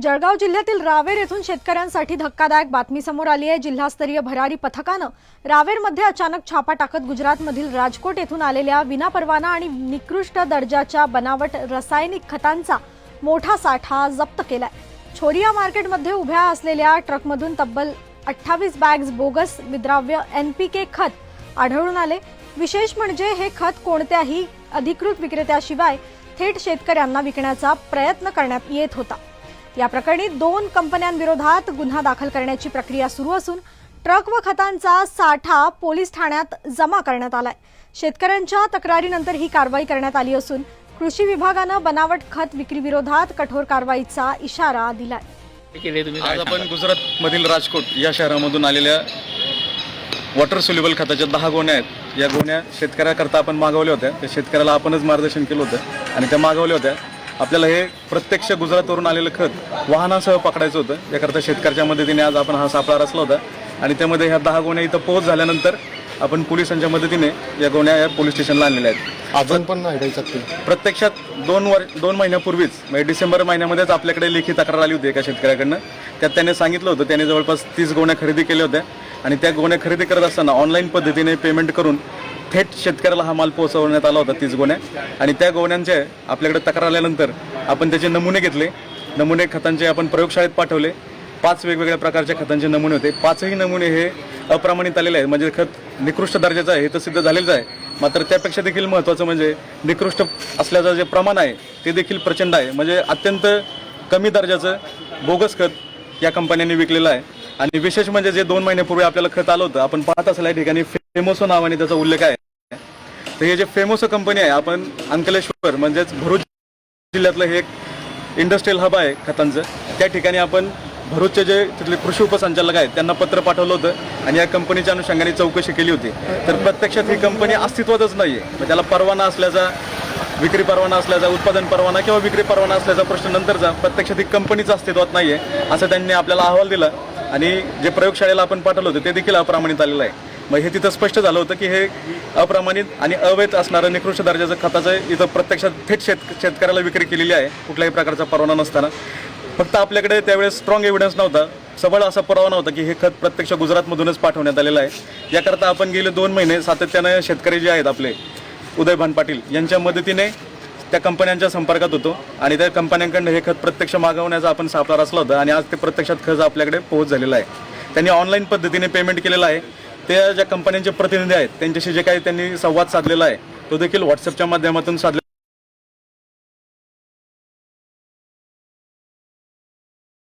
जळगाव जिल्ह्यातील रावेर येथून शेतकऱ्यांसाठी धक्कादायक बातमी समोर आली आहे। जिल्हास्तरीय भरारी पथकाने रावेरमध्ये अचानक छापा टाकत गुजरातमधील राजकोट येथून आलेल्या विनापरवाना आणि निकृष्ट दर्जाच्या बनावट रासायनिक खतांचा मोठा साठा जप्त केलाय। छोरिया मार्केटमध्ये उभ्या असलेल्या ट्रकमधून तब्बल 28 बॅग्स बोगस विद्राव्य एनपीके खत आढळून आले। विशेष म्हणजे हे खत कोणत्याही अधिकृत विक्रेत्याशिवाय थेट शेतकऱ्यांना विकण्याचा प्रयत्न करण्यात येत होता। या प्रकरणी 2 कंपन्यांविरोधात गुन्हा दाखल करण्याची प्रक्रिया सुरू असून ट्रक व खतांचा साठा पोलीस ठाण्यात जमा करण्यात आलाय। शेतकऱ्यांच्या तक्रारीनंतर ही कारवाई करण्यात आली असून कृषी विभागाने बनावट खत विक्री विरोधात कठोर कारवाईचा इशारा दिलाय। आज आपण गुजरातमधील राजकोट या शहरामधून आलेल्या वॉटर सोल्युबल खताच्या 10 गोण्या आहेत। या गोण्या शेतकऱ्याकरता आपण मागवल्या होत्या। त्या शेतकऱ्याला आपणच मार्गदर्शन केलं होतं आणि त्या मागवल्या होत्या। आपल्याला हे प्रत्यक्ष गुजरातवरून आलेलं खत वाहनासह पकडायचं होतं। त्याकरता शेतकऱ्याच्या मदतीने आज आपण हा सापळा रचला होता आणि त्यामध्ये ह्या 10 गोण्या इथं पोहोच झाल्यानंतर आपण पोलिसांच्या मदतीने या गोण्या या पोलीस स्टेशनला आणलेल्या आहेत। अजून पण नाही प्रत्यक्षात 2 महिन्यापूर्वीच म्हणजे डिसेंबर महिन्यामध्येच आपल्याकडे लेखी तक्रार आली होती एका शेतकऱ्याकडनं। त्यात त्याने सांगितलं होतं त्याने जवळपास 30 गोण्या खरेदी केल्या होत्या आणि त्या गोण्या खरेदी करत असताना ऑनलाईन पद्धतीने पेमेंट करून थेट शेतकऱ्याला हा माल पोहोचवण्यात आला होता 30 गोण्या। आणि त्या गोण्यांचे आपल्याकडे तक्रार आल्यानंतर आपण त्याचे नमुने घेतले। नमुने खतांचे आपण प्रयोगशाळेत पाठवले। 5 वेगवेगळ्या प्रकारच्या खतांचे नमुने होते। 5ही नमुने हे अप्रमाणित आलेले आहेत, म्हणजे खत निकृष्ट दर्जाचं आहे हे तर सिद्ध झालेलं आहे। मात्र त्यापेक्षा देखील महत्त्वाचं म्हणजे निकृष्ट असल्याचं जे प्रमाण आहे ते देखील प्रचंड आहे। म्हणजे अत्यंत कमी दर्जाचं बोगस खत या कंपन्यांनी विकलेलं आहे। आणि विशेष म्हणजे जे 2 महिन्यापूर्वी आपल्याला खत आलं होतं, आपण पाहत असलेल्या या ठिकाणी फेमोसो नावाने त्याचा उल्लेख आहे। तर हे जे फेमोसो कंपनी आहे, आपण अंकलेश्वर म्हणजेच भरूच जिल्ह्यातलं हे एक इंडस्ट्रियल हब आहे खतांचं। त्या ठिकाणी आपण भरूचचे जे तिथले कृषी उपसंचालक आहेत त्यांना पत्र पाठवलं होतं आणि या कंपनीच्या अनुषंगाने चौकशी केली होती। तर प्रत्यक्षात ही कंपनी अस्तित्वातच नाही आहे। म्हणजे त्याला परवाना असल्याचा, विक्री परवाना असल्याचा, उत्पादन परवाना किंवा विक्री परवाना असल्याचा प्रश्न नंतरचा, प्रत्यक्षात ही कंपनीच अस्तित्वात नाही आहे असं त्यांनी आपल्याला अहवाल दिला। आणि जे प्रयोगशाळेला आपण पाठवलं होतं ते देखील अप्रमाणित आलेलं आहे। मग हे तिथं स्पष्ट झालं होतं की हे अप्रमाणित आणि अवैध असणारं निकृष्ट दर्जाचं खताचं इथं प्रत्यक्षात थेट शेतकऱ्याला विक्री केलेली आहे, कुठल्याही प्रकारचा परवाना नसताना। फक्त आपल्याकडे त्यावेळेस स्ट्रॉंग एव्हिडन्स नव्हता, सबळ असा पुरावा नव्हता की हे खत प्रत्यक्ष गुजरातमधूनच पाठवण्यात आलेलं आहे। याकरता आपण गेले 2 महिने सातत्यानं शेतकरी जे आहेत आपले उदयभान पाटील यांच्या मदतीने त्या कंपन्यांच्या संपर्कात होतो आणि त्या कंपन्यांकडून हे खत प्रत्यक्ष मागवण्याचा आपण सापळा रचला होता आणि आज ते प्रत्यक्षात खत आपल्याकडे पोहोच झालेला आहे। त्यांनी ऑनलाईन पद्धतीने पेमेंट केलेलं आहे। त्या ज्या कंपन्यांचे प्रतिनिधी आहेत त्यांच्याशी जे काही त्यांनी संवाद साधलेला आहे तो देखील व्हॉट्सअपच्या माध्यमातून साधलेला